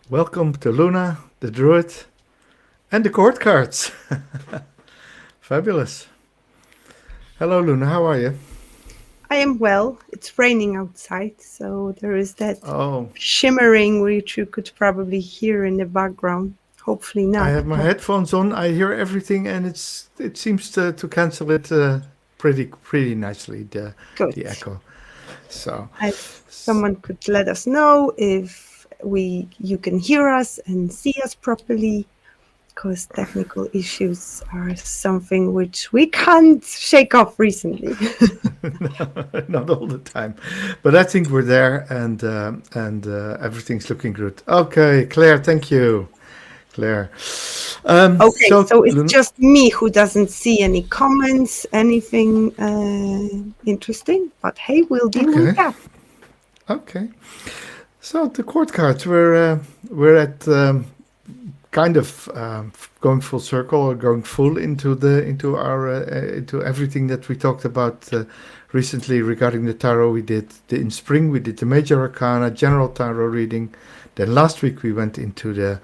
Welcome to Luna, the Druid, and the court cards. Fabulous. Hello, Luna. How are you? I am well. It's raining outside, so there is that Oh, shimmering which you could probably hear in the background. Hopefully I not, have my but headphones on. I hear everything, and it seems to cancel it pretty nicely. good. The echo. So, If someone could let us know if you can hear us and see us properly, because technical issues are something which we can't shake off recently. not all the time, but I think we're there, and everything's looking good. Okay, Claire. Thank you, Claire. Okay, So, so it's Luna. just me who doesn't see any comments, anything interesting, but hey, we'll deal with Okay. that. Okay. So the court cards, we're at kind of going full circle or going full into our into everything that we talked about recently regarding the tarot. We did in spring. We did the major arcana, general tarot reading. Then last week we went into the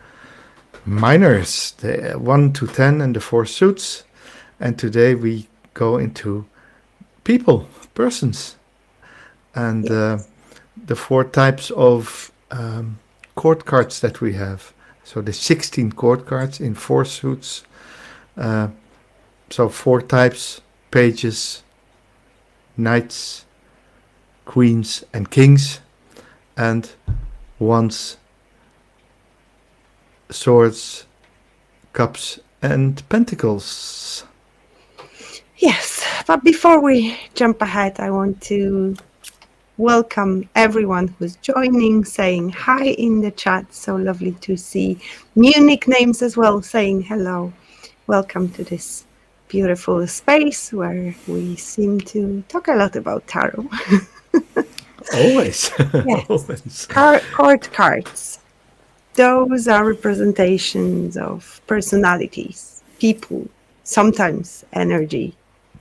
minors, the 1 to 10, and the four suits. And today we go into people, persons, and Yes. the four types of court cards that we have. So the 16 court cards in four suits. Uh, so four types: pages, knights, queens, and kings, and wands, swords, cups, and pentacles. Yes, but before we jump ahead, I want to welcome everyone who's joining, saying hi in the chat. So lovely to see new nicknames as well, saying hello. Welcome to this beautiful space where we seem to talk a lot about tarot. Always, Yes, always. court cards. Those are representations of personalities, people, sometimes energy,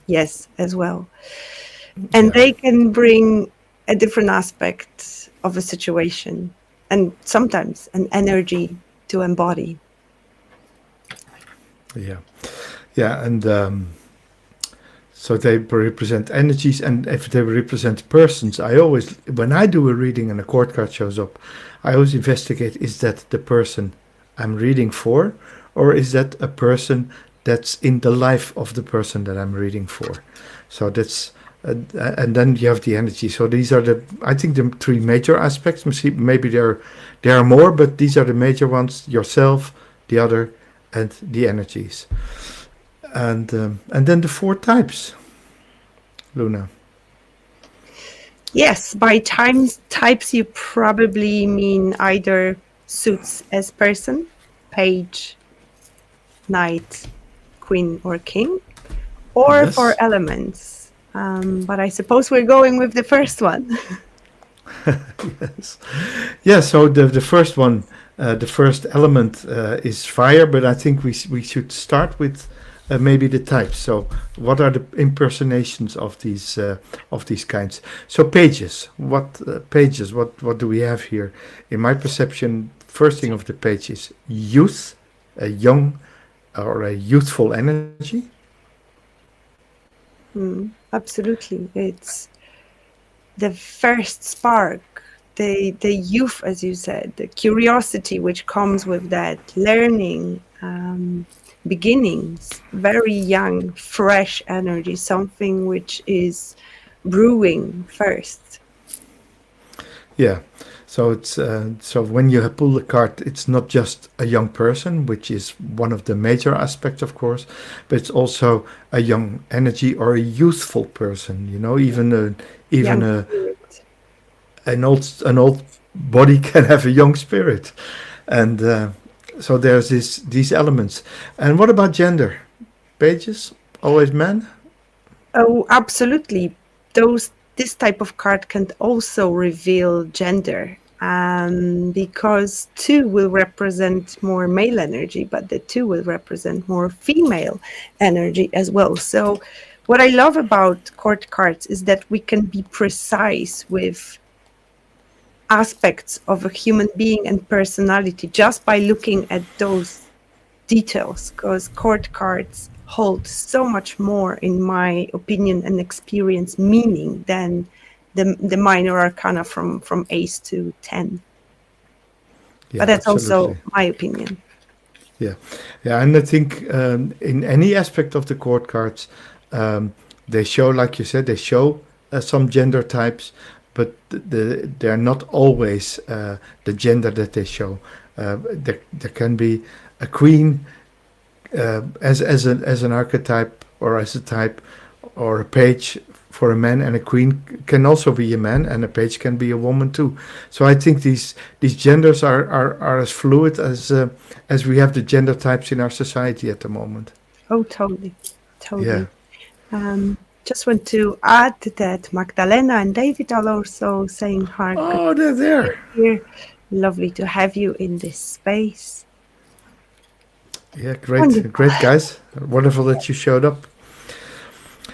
yes, as well. And Yeah, they can bring a different aspect of a situation and sometimes an energy to embody. yeah, yeah, and so they represent energies, and if they represent persons, I always, when I do a reading and a court card shows up, I always investigate: is that the person I'm reading for, or is that a person that's in the life of the person that I'm reading for? So that's, and then you have the energy. So these are the, I think, the three major aspects. Maybe there are more, but these are the major ones: yourself, the other, and the energies. And then the four types, Luna. Yes, by types, you probably mean either suits as person, page, knight, queen, or king, or for Yes. elements. But I suppose we're going with the first one. Yes. Yeah. So the first one, the first element is fire, but I think we should start with maybe the types. So what are the impersonations of these kinds? So pages. What pages? What do we have here? In my perception, first thing of the page is youth, a young or a youthful energy. Absolutely. It's the first spark, the youth, as you said, the curiosity which comes with that, learning, beginnings, very young, fresh energy, something which is brewing first. Yeah. So it's so when you pull the card, it's not just a young person, which is one of the major aspects, of course, but it's also a young energy or a youthful person. You know, even Young a spirit. an old body can have a young spirit, and so there's these elements. And what about gender? Pages always men. Oh, absolutely. This type of card can also reveal gender, because two will represent more male energy, but the two will represent more female energy as well. So, what I love about court cards is that we can be precise with aspects of a human being and personality just by looking at those details, because court cards hold so much more, in my opinion and experience, meaning than the minor arcana from ace to 10. Yeah, But that's absolutely. also my opinion. Yeah, yeah, and I think in any aspect of the court cards, they show, like you said, they show some gender types, but they're not always the gender that they show. There can be a queen as an archetype or as a type, or a page for a man, and a queen can also be a man, and a page can be a woman too. So I think these genders are as fluid as we have the gender types in our society at the moment. Oh, totally, Yeah. totally. Just want to add that Magdalena and David are also saying hi. Good Oh, they're there. here. Lovely to have you in this space. Yeah, great, Wonderful. great guys. Wonderful that you showed up.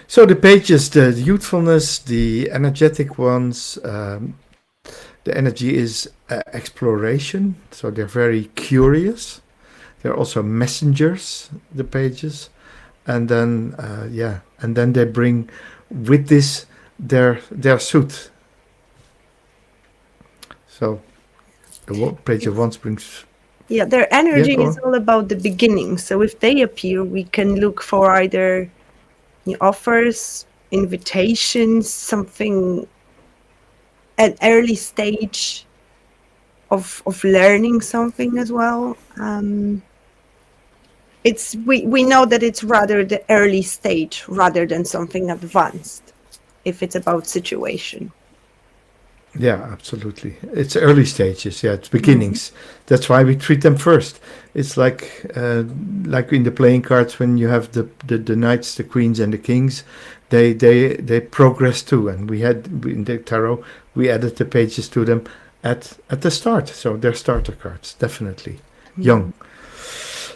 So the pages, the youthfulness, the energetic ones, the energy is exploration. So they're very curious. They're also messengers, the pages. And then, and then they bring with this their suit. So the page of wands brings. Yeah, their Yeah, energy go is on. all about the beginning. So if they appear, we can look for either offers, invitations, something, an early stage of learning something as well. It's we know that it's rather the early stage rather than something advanced if it's about situation. Yeah, absolutely. It's early stages. Yeah, it's Mhm. beginnings. That's why we treat them first. It's like in the playing cards when you have the knights, the queens, and the kings. They progress too, and in the tarot we added the pages to them at the start. So they're starter cards, definitely young. Mhm.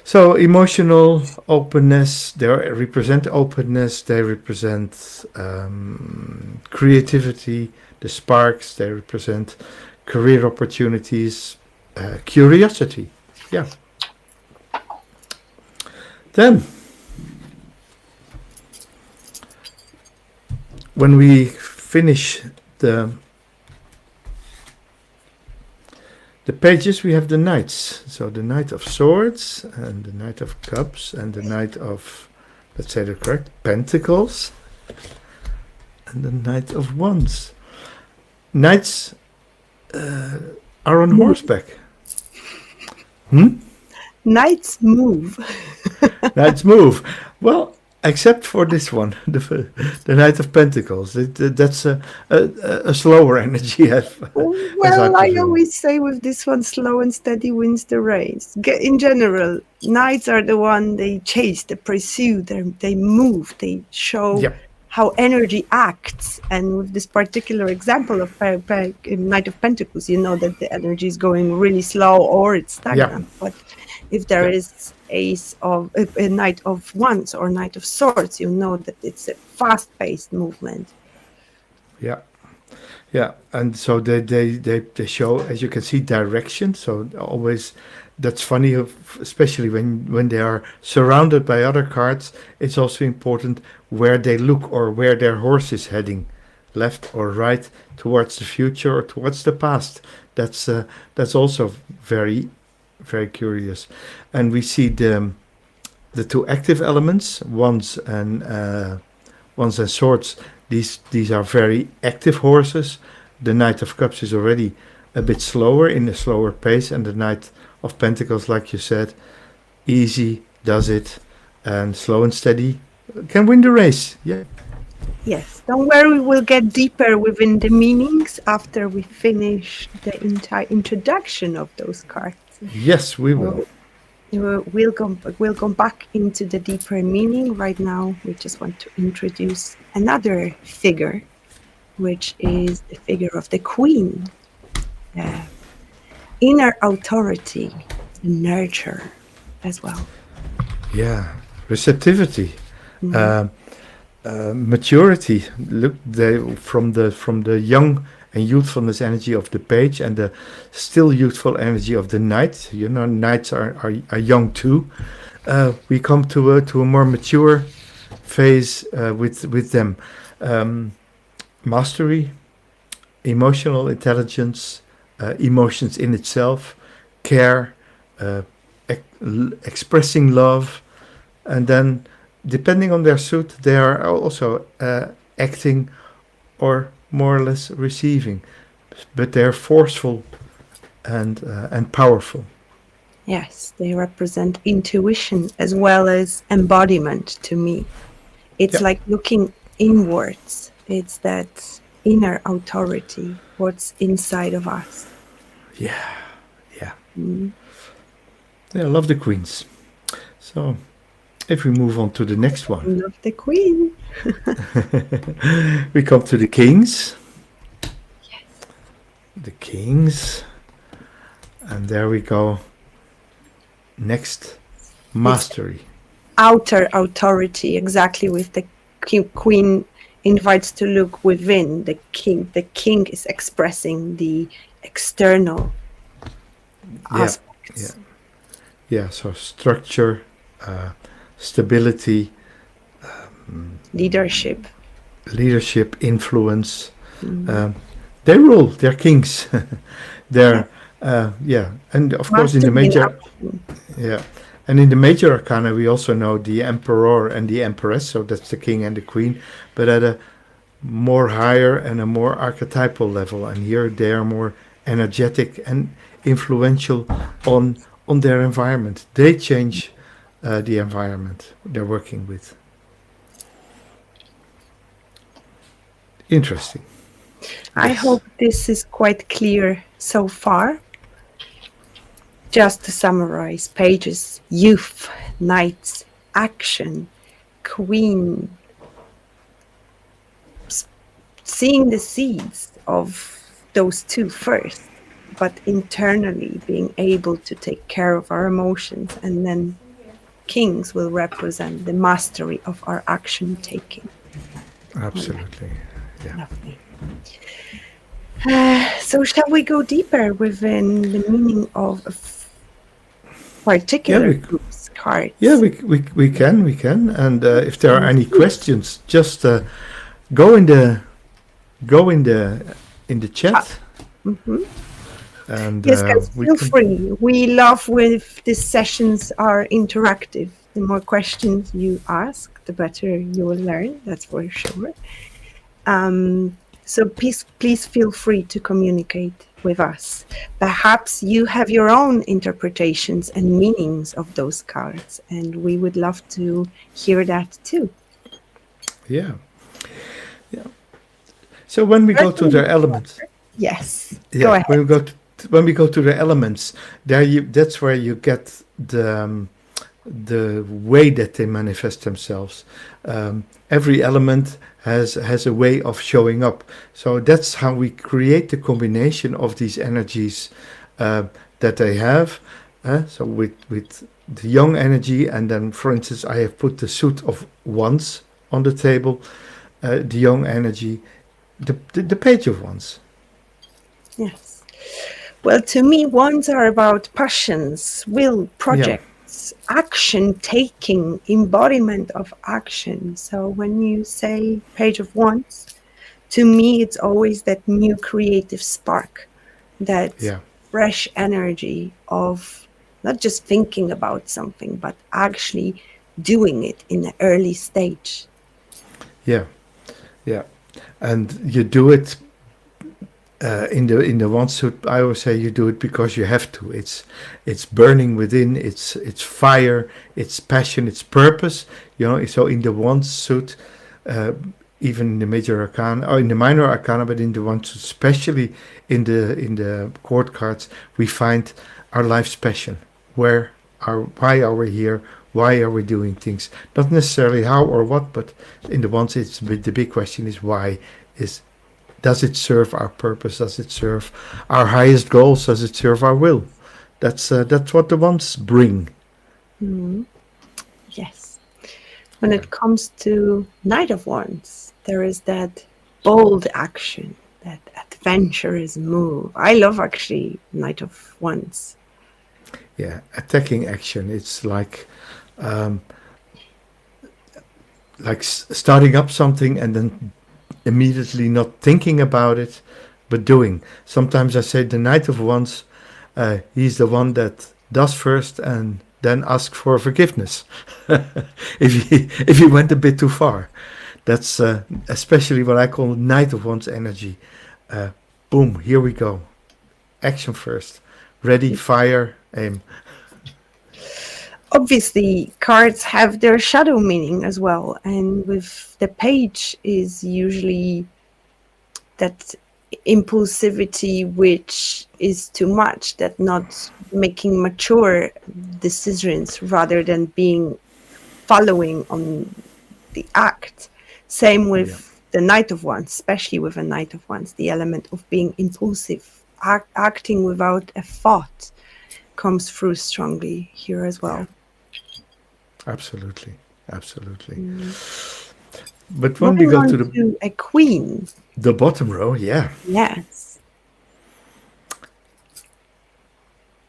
So emotional openness. They represent openness. They represent creativity. The sparks. They represent career opportunities, curiosity. Yeah. Then, when we finish the pages, we have the knights. So the Knight of Swords and the Knight of Cups and the Knight of, let's say the correct, Pentacles and the Knight of Wands. Knights are on horseback. Knights move. Knights move. Well, except for this one, the Knight of Pentacles. That's a slower energy, as I Well, I presume. always say with this one, slow and steady wins the race. In general, knights are the one they chase, they pursue, they move, they show Yep. how energy acts. And with this particular example of Knight of Pentacles, you know that the energy is going really slow or it's Yeah. stagnant. But if there Yeah. is a Knight of Wands or Knight of Swords, you know that it's a fast-paced movement. Yeah. Yeah, and so they show, as you can see, direction. So always, that's funny, especially when they are surrounded by other cards. It's also important where they look or where their horse is heading, left or right, towards the future or towards the past. That's also very very curious, and we see the two active elements, wands and swords. These are very active horses. The Knight of Cups is already a bit slower, in a slower pace, and the Knight of Pentacles, like you said, easy, does it, and slow and steady can win the race. Yeah. Yes, don't worry, we'll get deeper within the meanings after we finish the entire introduction of those cards. Yes, we will. So, we'll go back into the deeper meaning. Right now, we just want to introduce another figure, which is the figure of the Queen. Inner authority, nurture as well. Yeah. Receptivity. Mhm. Maturity. Look, from the young and youthfulness energy of the page, and the still youthful energy of the knight. You know, knights are young too. We come to a more mature phase with them. Mastery, emotional intelligence, emotions in itself, care, expressing love, and then depending on their suit, they are also acting or more or less receiving, but they're forceful and powerful. Yes, they represent intuition as well as embodiment to me. It's Yeah, like looking inwards. It's that inner authority, what's inside of us. yeah, yeah. Mm. Yeah, I love the queens. So if we move on to the next one, Love the queen. we come to the kings. Yes. The kings, and there we go. Next, It's mastery. outer authority, exactly with the queen invites to look within the king. The king is expressing the external Yeah, yeah, aspects. yeah. So structure, uh, stability, Leadership. leadership, influence. Mm. Um, they rule. They're kings. Yeah. They're yeah, and of course in the Mastery in major action. yeah, and in the major arcana we also know the emperor and the empress. So that's the king and the queen, but at a more higher and a more archetypal level. And here they are more energetic and influential on their environment. They change the environment they're working with. Interesting. I Yes. hope this is quite clear so far. Just to summarize, pages: youth, knights, action, queen, seeing the seeds of those two first, but internally being able to take care of our emotions, and then kings will represent the mastery of our action taking. Absolutely. Yeah. Lovely. So shall we go deeper within the meaning of Yeah, particular we groups yeah cards? we can. And if there are any questions, just go in the go in the chat, Mhm. and Yes, guys, we feel can. free. We love when these sessions are interactive. The more questions you ask, the better you will learn. That's for sure. So please feel free to communicate with us. Perhaps you have your own interpretations and meanings of those cards, and we would love to hear that too. Yeah, yeah. So when we go Earth, to the Wind, elements, Water. Yes, go yeah, ahead. when we go to the elements, there you that's where you get the way that they manifest themselves. Every element has a way of showing up. So that's how we create the combination of these energies uh, that they have. So with the young energy, and then, for instance, I have put the suit of wands on the table. The young energy, the page of wands. Yes. Well, to me, wands are about passions, will, Yeah, projects, action taking, embodiment of action. So when you say page of wands, to me, it's always that new creative spark, that yeah, fresh energy of not just thinking about something, but actually doing it in the early stage. yeah, yeah. And you do it in the one suit. I always say you do it because you have to. It's burning within. It's fire. It's passion. It's purpose. You know. So in the one suit, uh, even in the major arcana or in the minor arcana, but in the one suit, especially in the court cards, we find our life's passion. Why are we here? Why are we doing things? Not necessarily how or what, but in the ones, the big question is why. Is Does it serve our purpose? Does it serve our highest goals? Does it serve our will? That's what the ones bring. Mhm. Yes. When Yeah, it comes to Knight of Wands, there is that bold action, that adventurous move. I love actually Knight of Wands. Yeah, attacking action. It's like starting up something and then immediately not thinking about it, but doing. Sometimes I say the Knight of Wands, he's the one that does first and then asks for forgiveness if he went a bit too far. That's especially what I call Knight of Wands energy. Boom, here we go. Action first. Ready, fire, aim. Obviously, cards have their shadow meaning as well, and with the page is usually that impulsivity which is too much, that not making mature decisions rather than being following on the act. Same with the Knight of Wands, especially with a Knight of Wands, the element of being impulsive, acting without a thought comes through strongly here as well. Absolutely. But when Moving we go on to a queen. the bottom row, Yes.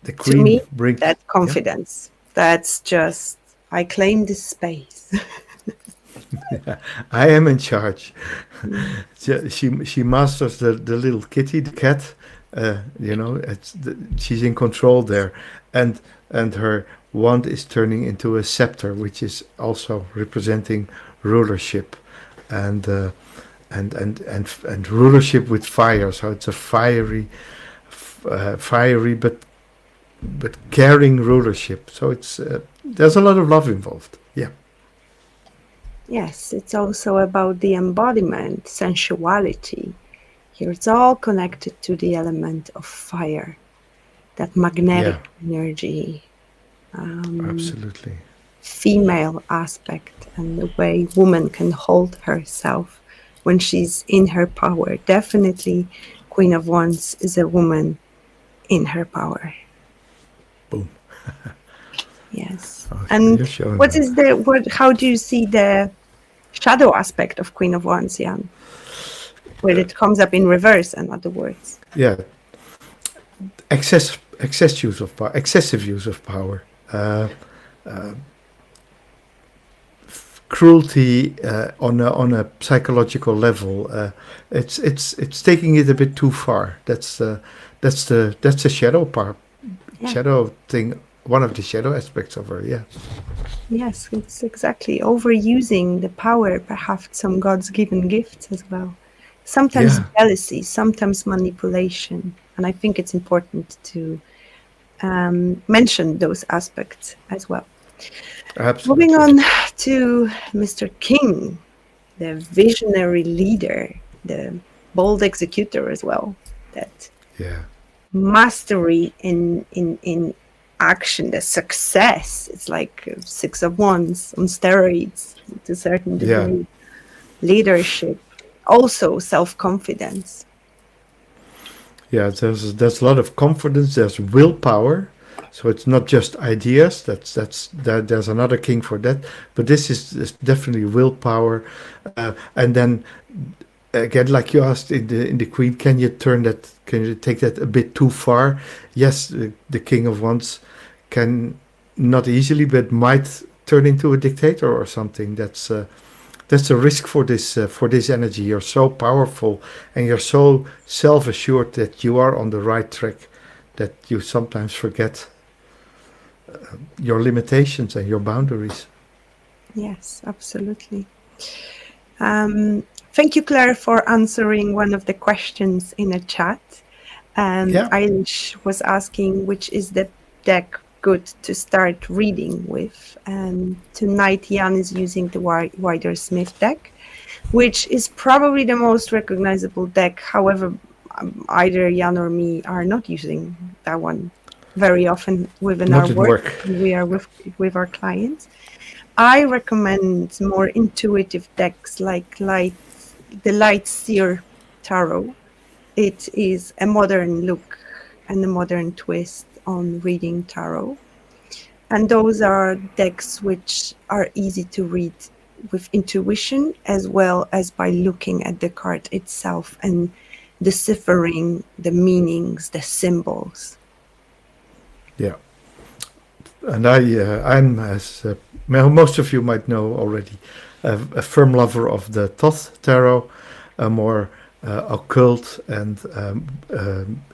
the To queen me, brings that's confidence. That's just, I claim this space. I am in charge. She masters the little kitty, the cat. She's in control there, and her wand is turning into a scepter, which is also representing rulership, and rulership with fire. So it's a fiery but caring rulership. So it's there's a lot of love involved. Yeah. Yes, it's also about the embodiment, sensuality. Here it's all connected to the element of fire, that magnetic energy, Absolutely. female aspect, and the way woman can hold herself when she's in her power. Definitely, Queen of Wands is a woman in her power. Boom. Yes. Oh, And you're what showing is how do you see the shadow aspect of Queen of Wands, Jan? Where it comes up in reverse, in other words. Yeah. Excessive use of power. Cruelty on a psychological level. It's taking it a bit too far. That's the shadow part. Yeah. Shadow thing. One of the shadow aspects of her. Yeah. Yes, it's exactly overusing the power, perhaps some God's given gifts as well. Sometimes jealousy, sometimes manipulation. And I think it's important to mention those aspects as well. Absolutely. Moving on to Mr. King, the visionary leader, the bold executor as well. That mastery in action, the success. It's like Six of Wands on steroids to a certain degree. Leadership, also self-confidence. Yeah, there's a lot of confidence. There's willpower, so it's not just ideas. There's another king for that. But this is definitely willpower, and then again, like you asked in the Queen, can you take that a bit too far? Yes, the King of Wands can not easily, but might turn into a dictator or something. That's a risk for this energy. You're so powerful and you're so self-assured that you are on the right track that you sometimes forget your limitations and your boundaries. Yes, absolutely. Thank you, Claire, for answering one of the questions in a chat. Eilish was asking which is the deck good to start reading with. Tonight, Jan is using the Wider Smith deck, which is probably the most recognizable deck. However, either Jan or me are not using that one very often within our work. We are with our clients. I recommend more intuitive decks like the Light Seer Tarot. It is a modern look and a modern twist on reading tarot. And those are decks which are easy to read with intuition as well as by looking at the card itself and deciphering the meanings, the symbols. Yeah. And I'm, as most of you might know already, a firm lover of the Thoth Tarot, a more occult and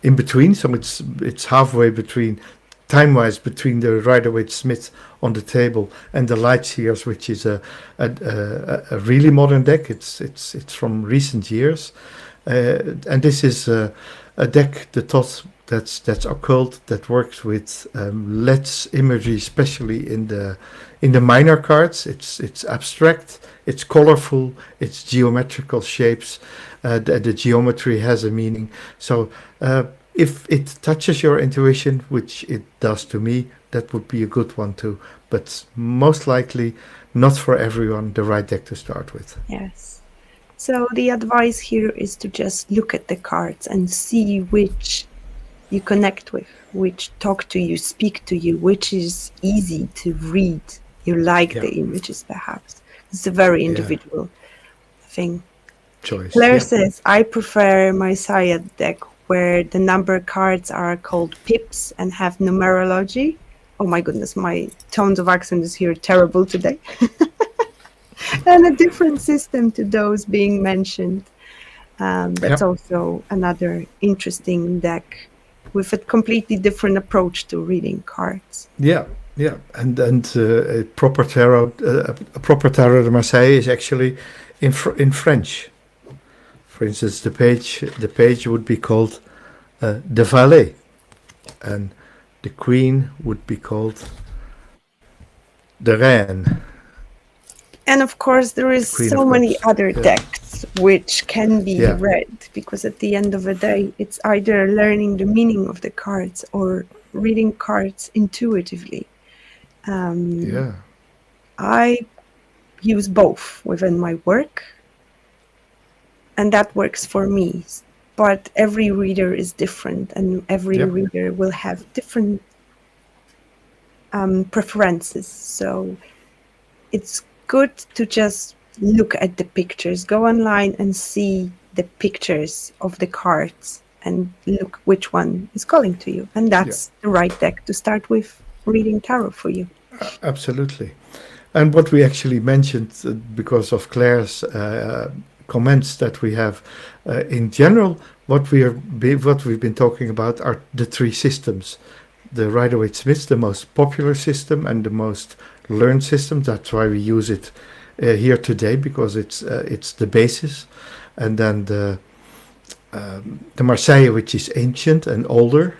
in between. So it's halfway between, time-wise, between the Rider-Waite-Smith on the table and the Light Seers, which is a really modern deck. It's from recent years, and this is a deck, the Thoth, that's occult, that works with less imagery, especially in the minor cards. It's abstract, it's colorful, it's geometrical shapes. The geometry has a meaning. So if it touches your intuition, which it does to me, that would be a good one too. But most likely not for everyone the right deck to start with. Yes. So the advice here is to just look at the cards and see which you connect with, which talk to you, speak to you, which is easy to read. You like the images, perhaps. It's a very individual thing. Choice. Claire says, I prefer my Saya deck where the number cards are called pips and have numerology. Oh my goodness, my tones of accent is here terrible today. And a different system to those being mentioned. That's also another interesting deck with a completely different approach to reading cards. Yeah, and a proper tarot de Marseille is actually in French. For instance, the page would be called the Valet, and the Queen would be called the Reine. And of course, there is so many other decks which can be read, because at the end of the day, it's either learning the meaning of the cards or reading cards intuitively. I use both within my work, and that works for me. But every reader is different, and every reader will have different preferences. So it's good to just look at the pictures. Go online and see the pictures of the cards and look which one is calling to you. And that's the right deck to start with reading tarot for you. Absolutely. And what we actually mentioned, because of Claire's comments that we have in general, what we've been talking about are the three systems. The Rider-Waite-Smith, the most popular system and the most learned system. That's why we use it here today, because it's the basis. And then the Marseille, which is ancient and older,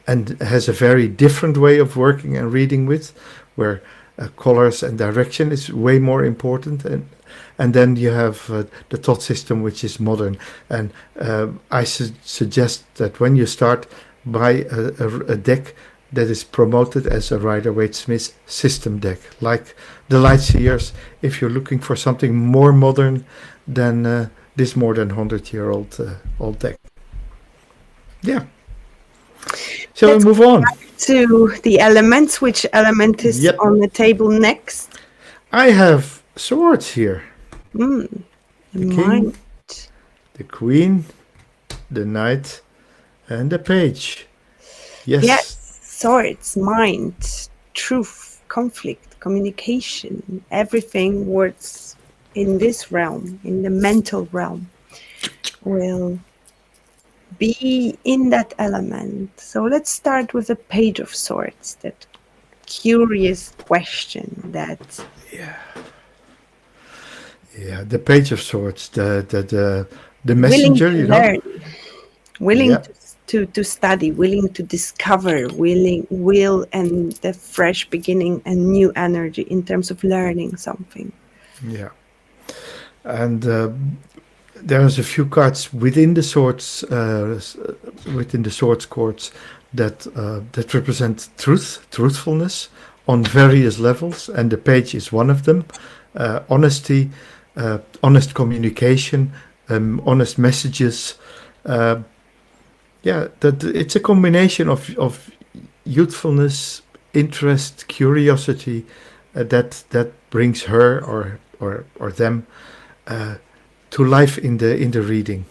and has a very different way of working and reading with, where colors and direction is way more important. And then you have the Thoth system, which is modern. And I suggest that when you start, buy a deck that is promoted as a Rider-Waite-Smith system deck, like the Light Seers, if you're looking for something more modern than this more than 100-year-old deck. Yeah. Shall we move on? To the elements. Which element is on the table next? I have swords here. The King, the Queen, the Knight, and the Page. Yes. Swords, mind, truth, conflict, communication, everything works in this realm, in the mental realm, will be in that element. So let's start with the Page of Swords, that curious question that... Yeah, the Page of Swords, the messenger, willing to learn, willing to study, willing to discover, will and the fresh beginning and new energy in terms of learning something. Yeah. And there's a few cards within the swords courts that represent truthfulness on various levels, and the Page is one of them. Honesty, honest communication, honest messages. That it's a combination of youthfulness, interest, curiosity that brings her or them to life in the reading.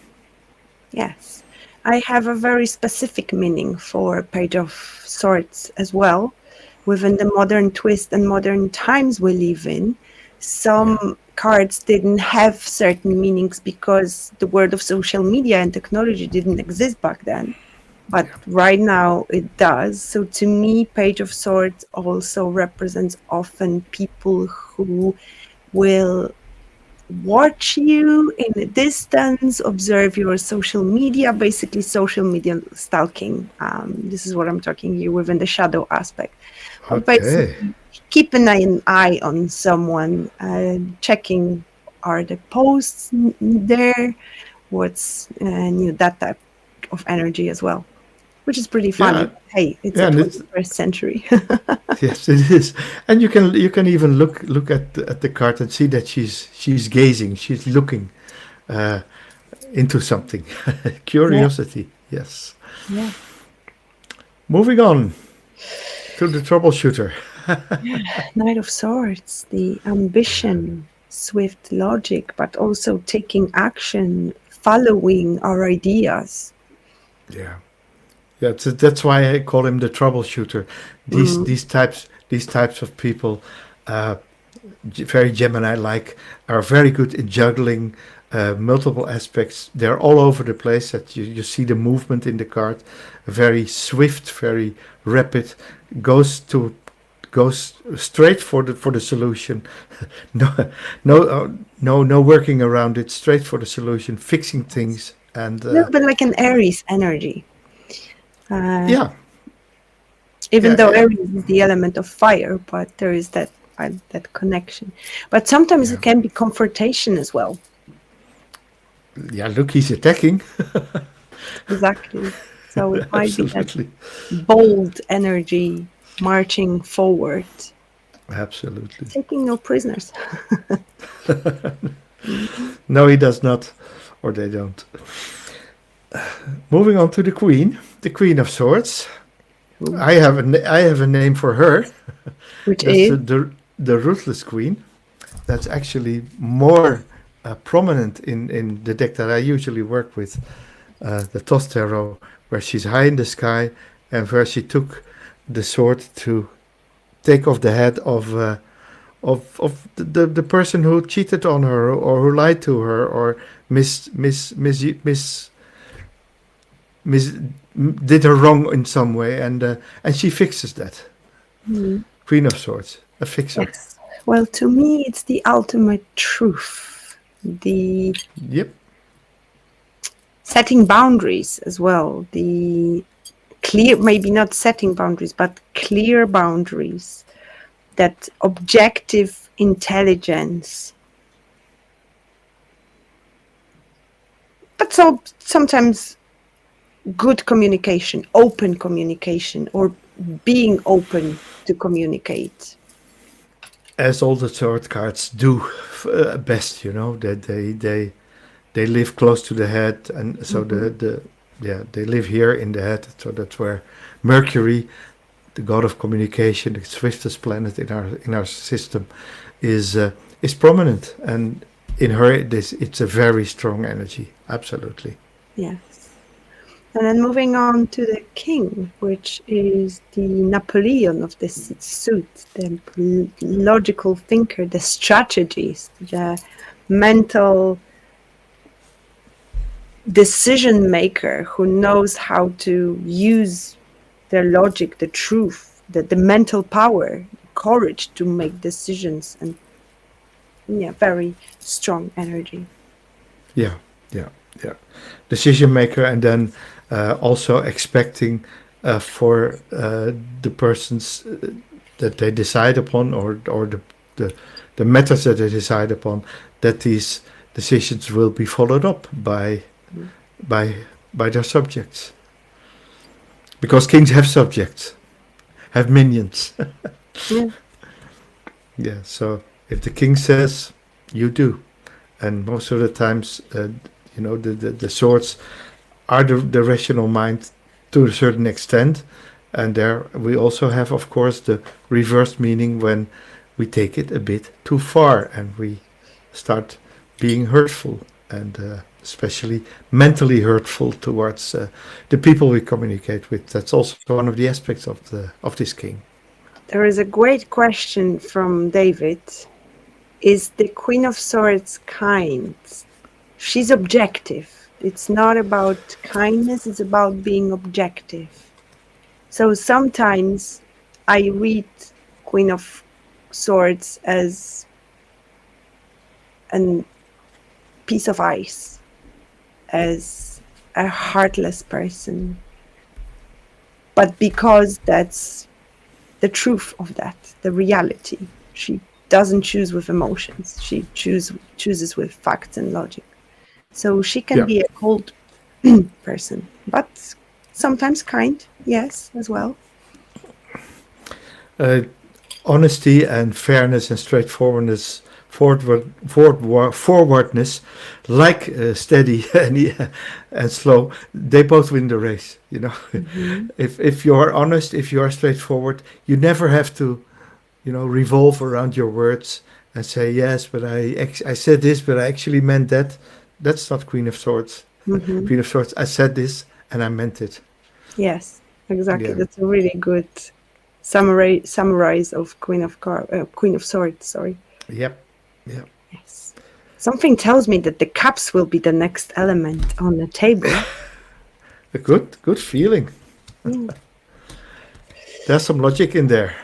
Yes. I have a very specific meaning for Page of Swords as well. Within the modern twist and modern times we live in, some cards didn't have certain meanings because the world of social media and technology didn't exist back then. But right now it does. So to me, Page of Swords also represents often people who will watch you in a distance, observe your social media, basically social media stalking. This is what I'm talking here within the shadow aspect. But Okay. basically, keep an eye on someone, checking are the posts there, what's new, that type of energy as well, which is pretty funny. Yeah. Hey, it's Yeah, a and it's 21st century. yes, it is. And you can even look at the card and see that she's gazing, she's looking uh, into something. Yeah, Curiosity. Yes. yeah. Moving on to the troubleshooter. Knight of Swords, the ambition, swift logic, but also taking action, following our ideas. Yeah. Yeah, that's why I call him the troubleshooter. These Mm, these types these types of people, uh, very Gemini-like, are very good in juggling multiple aspects. They're all over the place. That you see the movement in the card, very swift, very rapid, goes to goes straight for the solution. No, no working around it. Straight for the solution, fixing things, and a little bit like an Aries energy. Uh, yeah, Even yeah, though yeah, Aries is the element of fire, but there is that connection. But sometimes yeah, it can be confrontation as well. yeah. Look, he's attacking. Exactly. So it might be that Absolutely, bold energy marching forward, absolutely. taking no prisoners. Mhm. No, he does not, or they don't. Moving on to the Queen of Swords. Ooh. I have a name for her. Which That's is the Ruthless Queen. That's actually more prominent in the deck that I usually work with, the Toss Tarot, where she's high in the sky and where she took the sword to take off the head of the person who cheated on her or who lied to her or mis mis mis mis, mis did her wrong in some way, and she fixes that. mm, Queen of Swords, a fixer. yes. Well, to me, it's the ultimate truth. The Yep. setting boundaries as well. The clear, maybe not setting boundaries, but clear boundaries. That objective intelligence, but so sometimes good communication, open communication, or being open to communicate. As all the sword cards do best, that they live close to the head, and so Mhm. they live here in the head. So that's where Mercury, the god of communication, the swiftest planet in our system, is prominent, and in her it's a very strong energy. Absolutely. Yes. And then moving on to the king, which is the Napoleon of this suit, the logical thinker, the strategist, the mental decision maker who knows how to use their logic, the truth, the mental power, courage to make decisions, and yeah, very strong energy. Yeah, yeah, yeah. Decision maker, and then also expecting for the persons that they decide upon, or the methods that they decide upon, that these decisions will be followed up by by their subjects. Because kings have subjects, have minions. Yeah. Yeah. So if the king says, you do, and most of the times, the swords are the rational mind to a certain extent. And there we also have, of course, the reverse meaning when we take it a bit too far and we start being hurtful. And especially mentally hurtful towards the people we communicate with. That's also one of the aspects of this king. There is a great question from David. Is the Queen of Swords kind? She's objective. It's not about kindness, it's about being objective. So sometimes I read Queen of Swords as a piece of ice, as a heartless person. But because that's the truth of that, the reality, she doesn't choose with emotions. She chooses with facts and logic. So she can be a cold person, but sometimes kind, yes, as well. Honesty and fairness and straightforwardness, forwardness, like steady and slow, they both win the race. You know, if you are honest, if you are straightforward, you never have to, revolve around your words and say yes, but I said this, but I actually meant that. That's not Queen of Swords. Queen of Swords, I said this and I meant it. Yes, exactly. That's a really good summarize of Queen of Swords. Sorry. Yep. Yes. Something tells me that the cups will be the next element on the table. A good feeling. There's some logic in there.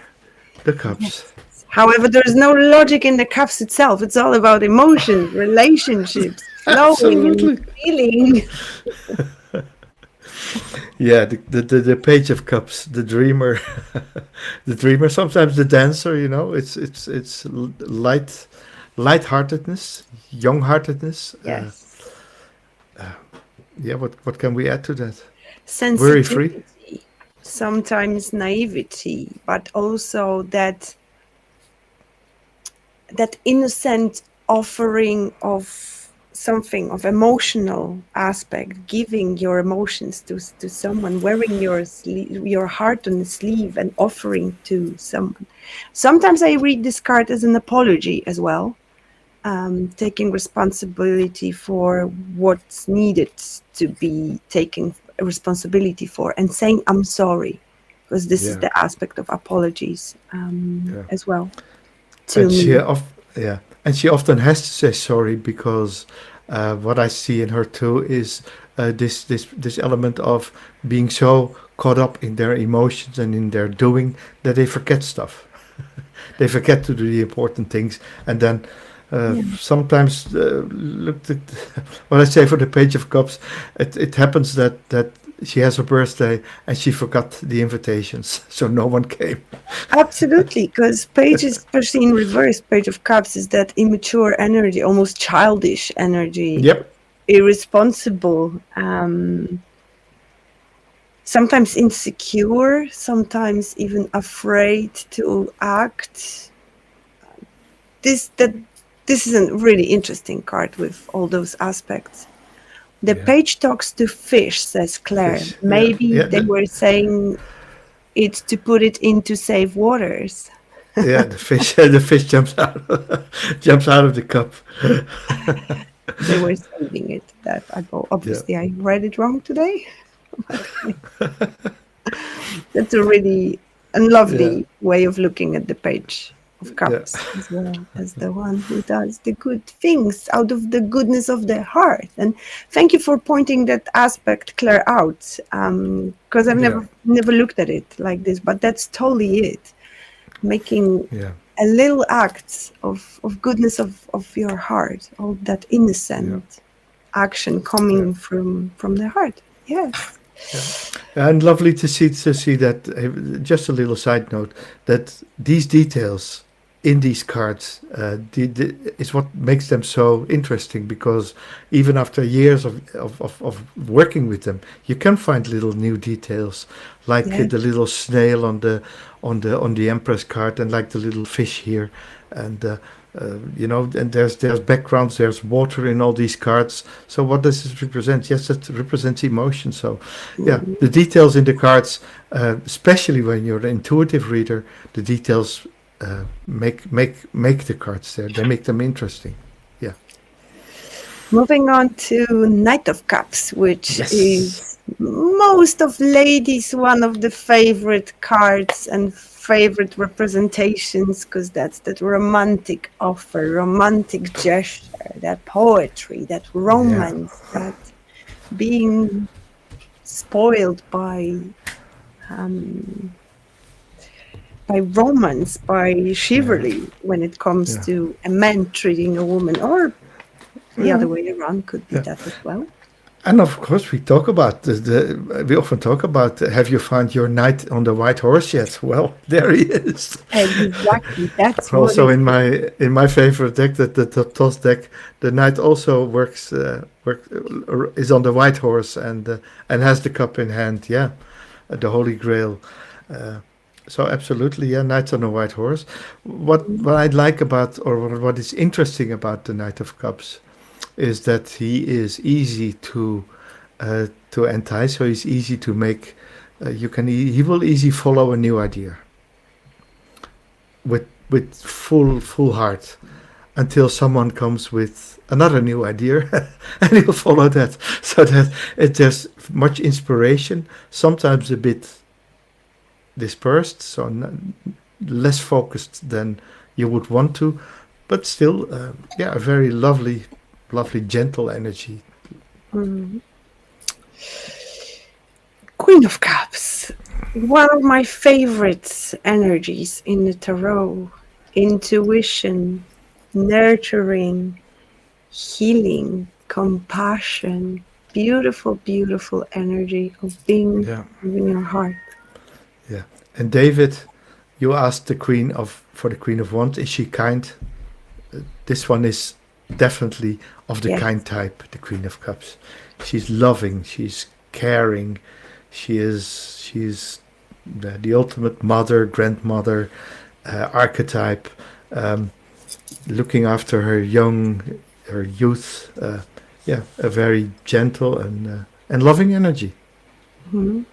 The cups. Yes. However, there's no logic in the cups itself. It's all about emotions, relationships, flowing, and feeling. Yeah, the Page of Cups, the dreamer, the dreamer. Sometimes the dancer. It's lightheartedness, young-heartedness. Yes. What can we add to that? Sensitivity. Very free. Sometimes naivety, but also that innocent offering of something, of emotional aspect, giving your emotions to someone, wearing your heart on the sleeve and offering to someone. Sometimes I read this card as an apology as well, taking responsibility for what's needed to be taken responsibility for, and saying I'm sorry, because this is the aspect of apologies as well. And she often has to say sorry, because what I see in her too is this element of being so caught up in their emotions and in their doing that they forget stuff. They forget to do the important things, and then sometimes look at what I say for the Page of Cups. It happens that she has a birthday and she forgot the invitations, so no one came. Absolutely, because Page is perceived in reverse. Page of Cups is that immature energy, almost childish energy. Yep. Irresponsible, sometimes insecure, sometimes even afraid to act. This is a really interesting card with all those aspects. The Page talks to fish, says Claire. Fish. Maybe they were saying it to put it into safe waters. Yeah, the fish jumps out of the cup. They were saving it. That obviously I read it wrong today. That's a really lovely way of looking at the Page of Cups, as well as the one who does the good things out of the goodness of their heart. And thank you for pointing that aspect, Claire, out, because I've never looked at it like this, but that's totally it. Making a little act of goodness of your heart, all that innocent action coming from the heart. Yes. And lovely to see that. Just a little side note, that these details in these cards is what makes them so interesting, because even after years of working with them, you can find little new details, like the little snail on the Empress card, and like the little fish here, and and there's backgrounds, there's water in all these cards. So what does this represent? Yes, it represents emotion. So the details in the cards, especially when you're an intuitive reader, the details make the cards there. They make them interesting. Moving on to Knight of Cups, which Yes. is most of ladies one of the favorite cards and favorite representations, because that's that romantic offer, romantic gesture, that poetry, that romance, that being spoiled by romance, by chivalry when it comes Yeah. to a man treating a woman, or the other Yeah. way around could be Yeah. that as well. And of course, we talk about we often talk about, have you found your knight on the white horse yet? Well, there he is. Exactly, that's what Also, it in my favorite deck, the toss deck, the knight also is on the white horse and has the cup in hand. Yeah, the Holy Grail. Uh, so absolutely, yeah, knight on a white horse. What I like about, or what is interesting about the Knight of Cups, is that he is easy to entice. So he's easy to make. He will easily follow a new idea with full heart, until someone comes with another new idea, and he'll follow that. So that there's much inspiration, sometimes a bit dispersed, so less focused than you would want to, but still, a very lovely, gentle energy. Mm. Queen of Cups, one of my favorite energies in the tarot. Intuition, nurturing, healing, compassion, beautiful, beautiful energy of being Yeah, in your heart. yeah. And David, you asked for the Queen of Wands, is she kind? This one is definitely of the Yes. kind type, the Queen of Cups. She's loving, she's caring, she's the ultimate mother, grandmother archetype, looking after her youth. A very gentle and loving energy. Mhm.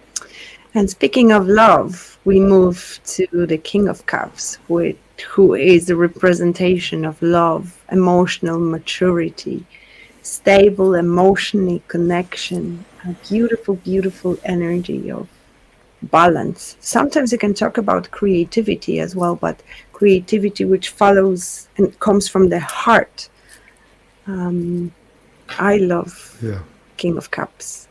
And speaking of love, we move to the King of Cups, who is the representation of love, emotional maturity, stable emotional connection, a beautiful, beautiful energy of balance. Sometimes you can talk about creativity as well, but creativity which follows and comes from the heart. I love Yeah, King of Cups.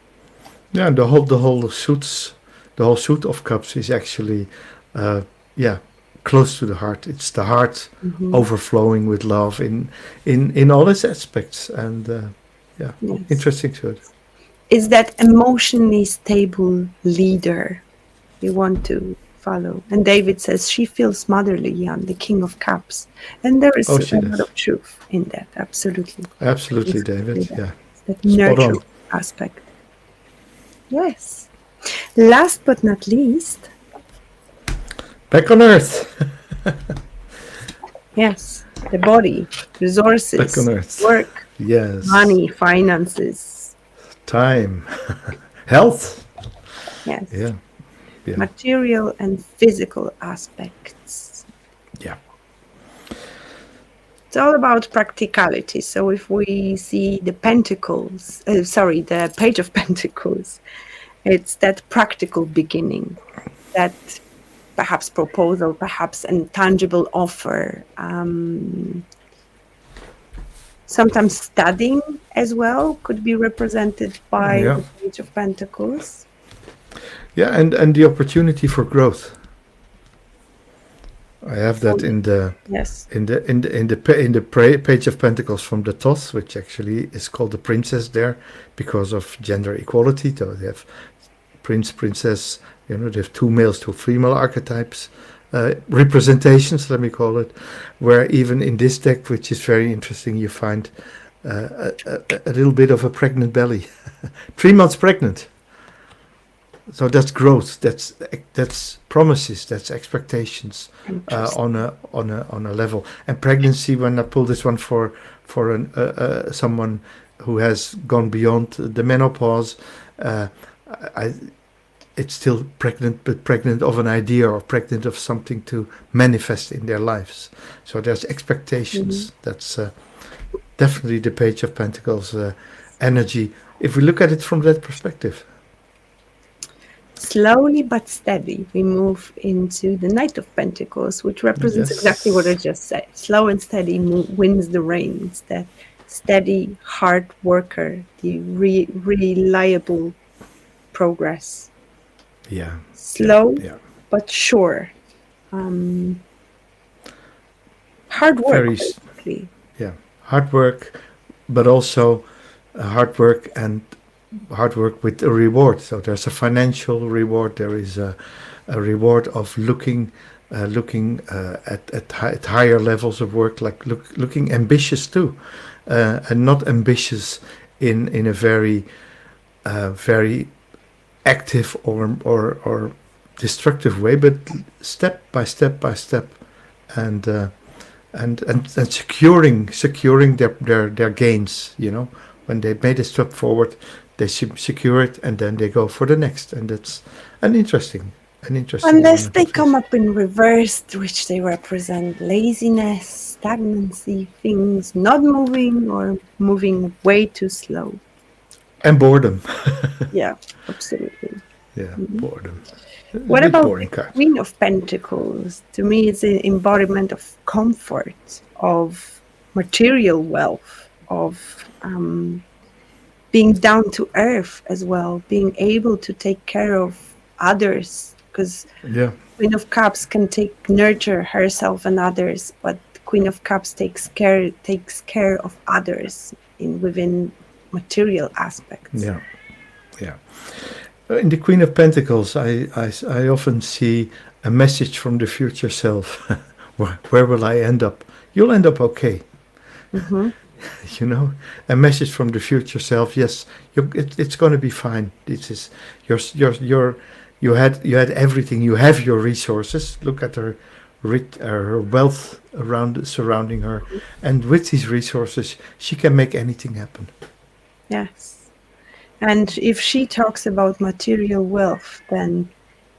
yeah. And the whole suit of cups is actually, uh, yeah, close to the heart. It's the heart overflowing with love in all its aspects, and Yes. interesting suit. Is that emotionally stable leader we want to follow. And David says she feels motherly on the King of Cups. And there is Oh, a she lot does. of truth in that, absolutely. Absolutely, Exactly David. that. Yeah, That spot on. nurturing aspect. Yes. Last but not least, Back on Earth. yes, the body, Back resources, on Earth. work, Yes. money, finances. Time. Health. Yes. Yeah. Yeah. Material and physical aspects. Yeah. It's all about practicality. So if we see the Pentacles, the Page of Pentacles, it's that practical beginning, that perhaps proposal, perhaps a tangible offer. Sometimes studying as well could be represented by Yeah. the Page of Pentacles. Yeah, and the opportunity for growth. I have that in the Yes. Page of Pentacles from the Thoth, which actually is called the Princess there because of gender equality. So they have prince, princess. They have two males, two female archetypes, representations. Let me call it. Where even in this deck, which is very interesting, you find a little bit of a pregnant belly, 3 months pregnant. So that's growth. That's promises. That's expectations on a level. And pregnancy. When I pull this one for someone who has gone beyond the menopause, it's still pregnant, but pregnant of an idea or pregnant of something to manifest in their lives. So there's expectations. That's definitely the Page of Pentacles energy, if we look at it from that perspective. Slowly but steady, we move into the Knight of Pentacles, which represents exactly what I Yes. just said. Slow and steady wins the rain. It's that steady, hard worker, the reliable progress. Yeah. Slow Yeah. but sure. Hard work, Very, basically. yeah. Hard work, but also hard work and hard work with a reward. So there's a financial reward. There is a reward of looking at higher levels of work, like looking ambitious too, and not ambitious in a very active or destructive way, but step by step by step, and and securing their gains. You know, when they made a step forward, they secure it, and then they go for the next, and that's an interesting Unless element they of come this. up in reverse, which they represent laziness, stagnancy, things not moving or moving way too slow. And boredom. Yeah, absolutely. Yeah, boredom. A What bit about the boring card. Queen of Pentacles? To me, it's an embodiment of comfort, of material wealth, of being down to earth as well, being able to take care of others. Because Yeah, Queen of Cups can nurture herself and others, but Queen of Cups takes care of others within material aspects. yeah, yeah. In the Queen of Pentacles, I often see a message from the future self. Where will I end up? You'll end up okay. Hmm. You know, a message from the future self. Yes, it's going to be fine. This is you had everything. You have your resources. Look at her wealth surrounding her, and with these resources, she can make anything happen. Yes. And if she talks about material wealth, then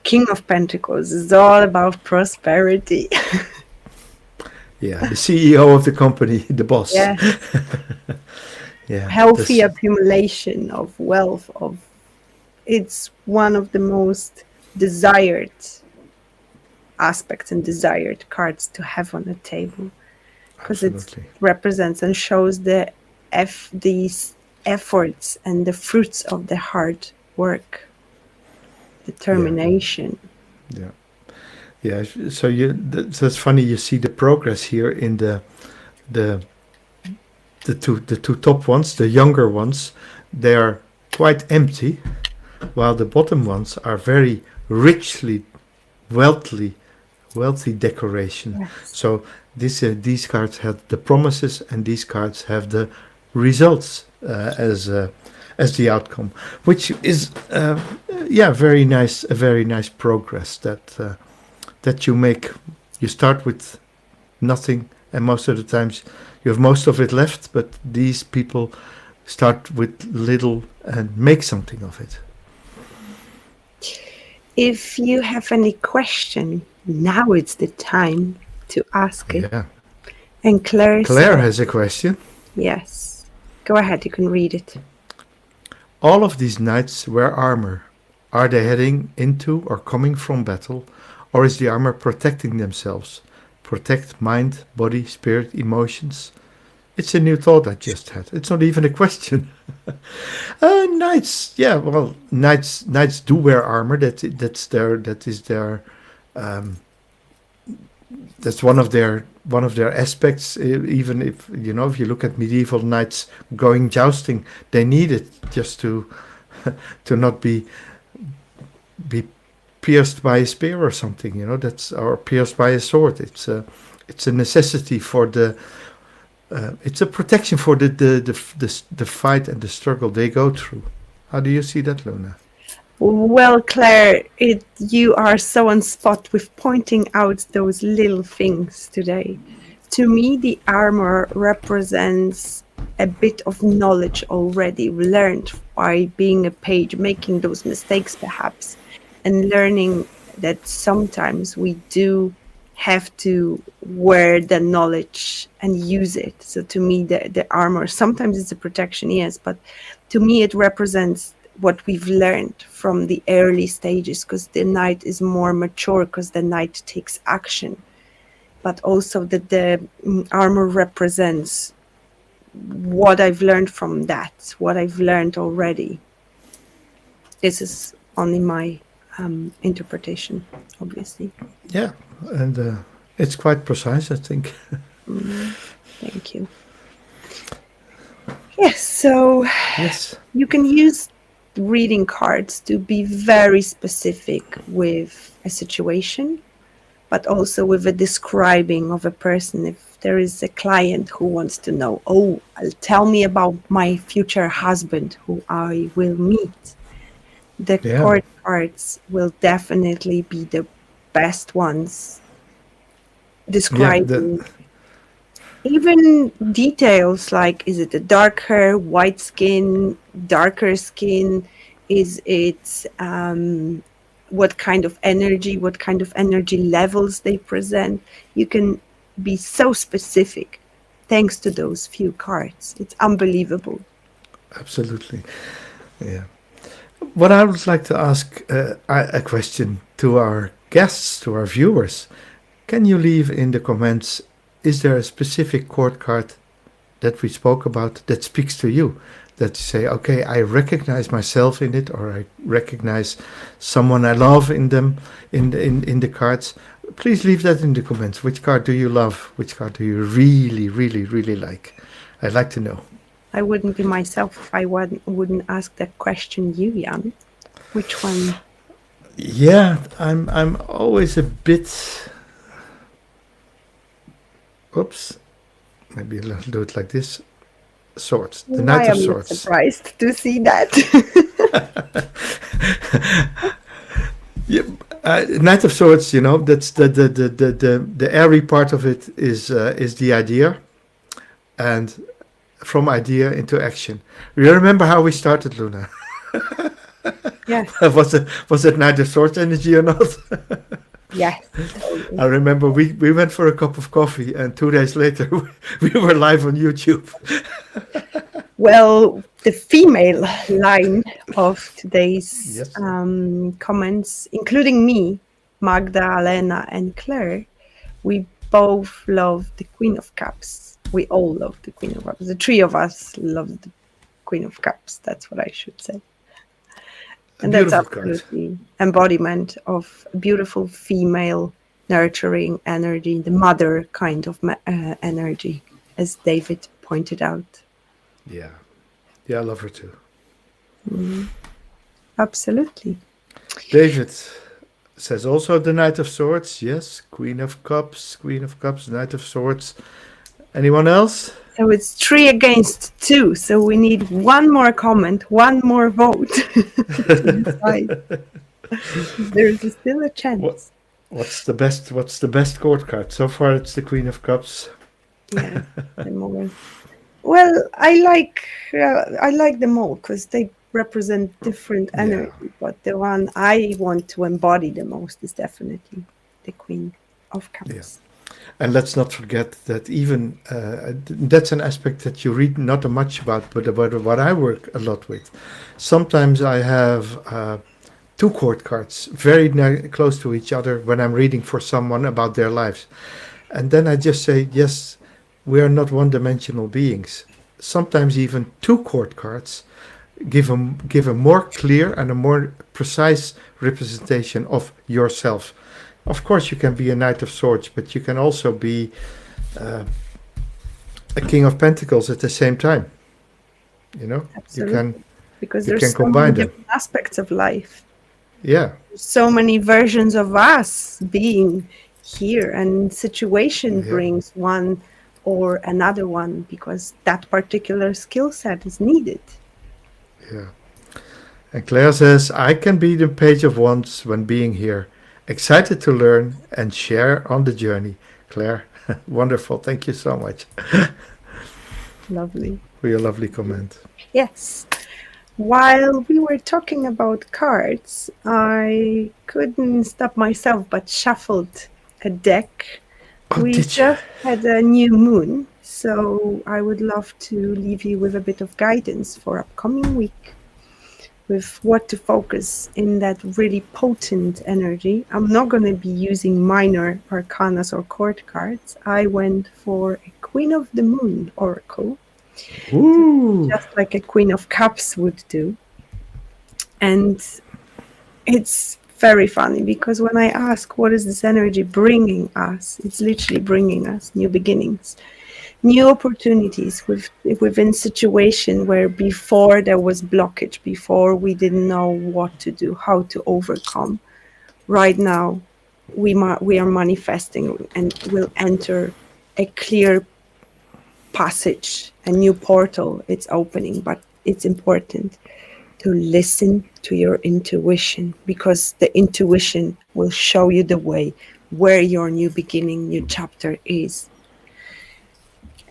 King of Pentacles is all about prosperity. Yeah, the CEO of the company, the boss. Yes. Yeah, Healthy this. accumulation of wealth of it's one of the most desired aspects and desired cards to have on the table because it Absolutely. represents and shows these efforts and the fruits of the hard work, determination. Yeah. Yeah. So that's funny. You see the progress here in the the two top ones, the younger ones. They are quite empty, while the bottom ones are very richly, wealthy decoration. Yes. So these cards have the promises, and these cards have the results as the outcome, which is very nice. A very nice progress that you make. You start with nothing, and most of the times you have most of it left. But these people start with little and make something of it. If you have any question, now it's the time to ask it. Yeah. And Claire Claire said, has a question. yes. Go ahead, you can read it. All of these knights wear armor. Are they heading into or coming from battle, or is the armor protecting themselves? Protect mind, body, spirit, emotions. It's a new thought I just had. It's not even a question. Knights, yeah, well, knights do wear armor. That's one of their aspects. Even if if you look at medieval knights going jousting, they need it just to to not be pierced by a spear or something. Or pierced by a sword. It's a necessity for the. It's a protection for the fight and the struggle they go through. How do you see that, Luna? Well, Claire, you are so on spot with pointing out those little things today. To me, the armor represents a bit of knowledge already learned by being a page, making those mistakes perhaps, and learning that sometimes we do have to wear the knowledge and use it. So to me, the armor, sometimes it's a protection, yes, but to me it represents what we've learned from the early stages, because the knight is more mature, because the knight takes action. But also that the armor represents what I've learned from that, what I've learned already. This is only my interpretation, obviously. Yeah, and it's quite precise, I think. Thank you. Yes, so Yes. you can use reading cards to be very specific with a situation, but also with a describing of a person. If there is a client who wants to know, tell me about my future husband who I will meet, the Yeah. court cards will definitely be the best ones describing even details like, is it a dark hair, white skin, darker skin? Is it what kind of energy levels they present? You can be so specific thanks to those few cards. It's unbelievable. Absolutely. Yeah. What I would like to ask a question to our guests, to our viewers. Can you leave in the comments, is there a specific court card that we spoke about that speaks to you? That you say, okay, I recognize myself in it, or I recognize someone I love in them, in the cards. Please leave that in the comments. Which card do you love? Which card do you really, really, really like? I'd like to know. I wouldn't be myself if I wouldn't ask that question you, Jan. Which one? Yeah, I'm always a bit... Oops. Maybe I'll do it like this. Swords. The Knight of Swords. I'm surprised to see that. Yeah, Knight of Swords, you know, that's the airy part of it is the idea, and from idea into action. You remember how we started, Luna? Yes. Was it Knight of Swords energy or not? Yes. I remember we went for a cup of coffee, and 2 days later we were live on YouTube. Well, the female line of today's Yes. comments, including me, Magda, Alena, and Claire, we both love the Queen of Cups. We all love the Queen of Cups. The three of us love the Queen of Cups. That's what I should say. And that's absolutely embodiment of beautiful female nurturing energy, the mother kind of energy, as David pointed out. Yeah. Yeah, I love her too. Absolutely. David says also the Knight of Swords. Yes. Queen of Cups, Knight of Swords. Anyone else? So it's 3 against 2. So we need one more comment, one more vote to decide. There's still a chance. What's the best court card? So far it's the Queen of Cups. Yeah, the more. Well, I like them all because they represent different energy. Yeah. But the one I want to embody the most is definitely the Queen of Cups. Yeah. And let's not forget that even that's an aspect that you read not much about, but about what I work a lot with. Sometimes I have 2 court cards very close to each other when I'm reading for someone about their lives. And then I just say, yes, we are not one-dimensional beings. Sometimes even 2 court cards give a more clear and a more precise representation of yourself. Of course, you can be a Knight of Swords, but you can also be a King of Pentacles at the same time. You know, absolutely. Because you there's so many different aspects of life. Yeah. So many versions of us being here, and situation brings one or another one because that particular skill set is needed. Yeah. And Claire says, I can be the Page of Wands when being here. Excited to learn and share on the journey. Claire, wonderful. Thank you so much. Lovely. For your lovely comment. Yes. While we were talking about cards, I couldn't stop myself but shuffled a deck. Oh, We did you? just had a new moon, so I would love to leave you with a bit of guidance for upcoming week with what to focus in that really potent energy. I'm not going to be using minor arcanas or court cards. I went for a Queen of the Moon oracle, Ooh. just like a Queen of Cups would do. And it's very funny because when I ask what is this energy bringing us, it's literally bringing us new beginnings, new opportunities within situation where before there was blockage, before we didn't know what to do, how to overcome. Right now, we are manifesting and will enter a clear passage, a new portal. It's opening, but it's important to listen to your intuition, because the intuition will show you the way where your new beginning, new chapter is.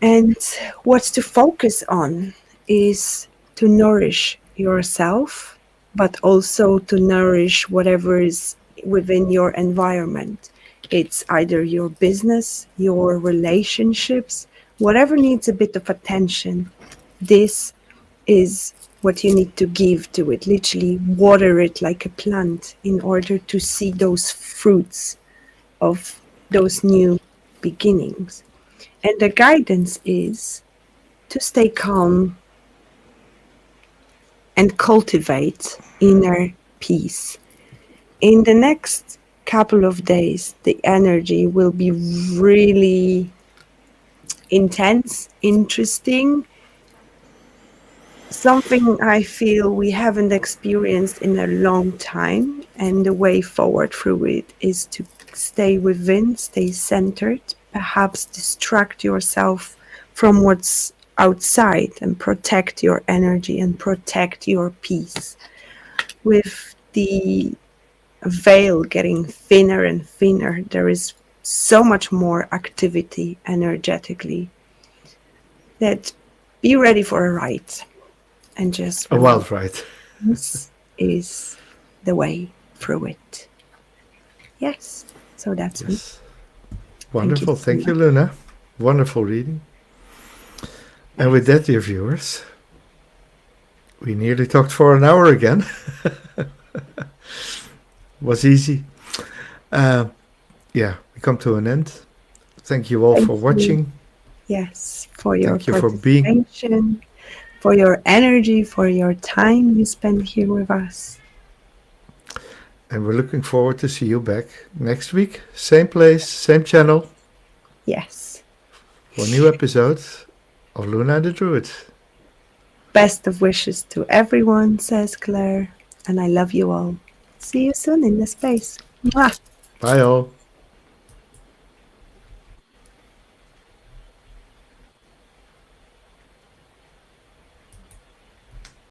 And what's to focus on is to nourish yourself, but also to nourish whatever is within your environment. It's either your business, your relationships, whatever needs a bit of attention. This is what you need to give to it. Literally water it like a plant in order to see those fruits of those new beginnings. And the guidance is to stay calm and cultivate inner peace. In the next couple of days, the energy will be really intense, interesting, something I feel we haven't experienced in a long time. And the way forward through it is to stay within, stay centered, perhaps distract yourself from what's outside and protect your energy and protect your peace. With the veil getting thinner and thinner, there is so much more activity energetically that be ready for a ride. And just A remember, wild ride. this is the way through it. Yes, so that's me. Yes. Thank you Wonderful. so Thank you, much. Luna. Wonderful reading. And with that, dear viewers, we nearly talked for an hour again. Was easy. Yeah, we come to an end. Thank you all Thank for you, watching. yes, for your Thank you for being. participation, for your energy, for your time you spend here with us. And we're looking forward to see you back next week. Same place, same channel, Yes. for a new episode of Luna and the Druid. Best of wishes to everyone, says Claire, and I love you all. See you soon in the space. Mwah. Bye all.